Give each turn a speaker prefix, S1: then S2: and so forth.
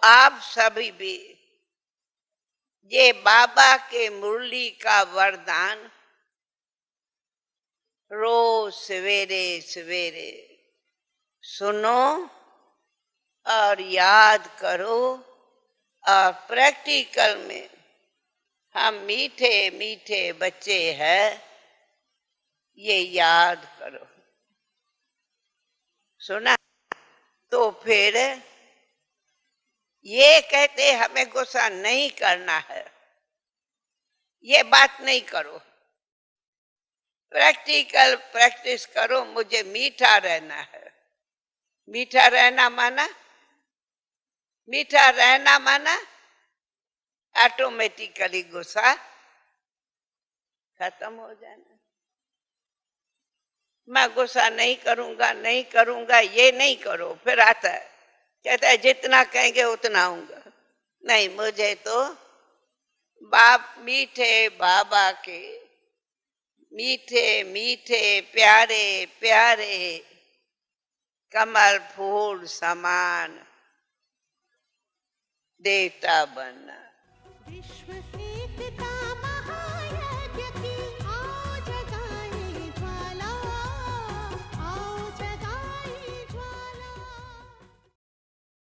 S1: आप सभी भी ये बाबा के मुरली का वरदान रोज सवेरे सवेरे सुनो और याद करो, और प्रैक्टिकल में हम मीठे मीठे बच्चे हैं, ये याद करो। सुना? तो फिर ये कहते हमें गुस्सा नहीं करना है, ये बात नहीं करो। प्रैक्टिकल प्रैक्टिस करो, मुझे मीठा रहना है। मीठा रहना माना, मीठा रहना माना ऑटोमेटिकली गुस्सा खत्म हो जाना। मैं गुस्सा नहीं करूंगा, नहीं करूंगा, ये नहीं करो। फिर आता है, कहता है जितना कहेंगे उतना आऊंगा। नहीं, मुझे तो बाप मीठे बाबा के मीठे मीठे प्यारे प्यारे कमल फूल समान देवता बनना।
S2: विश्व एकता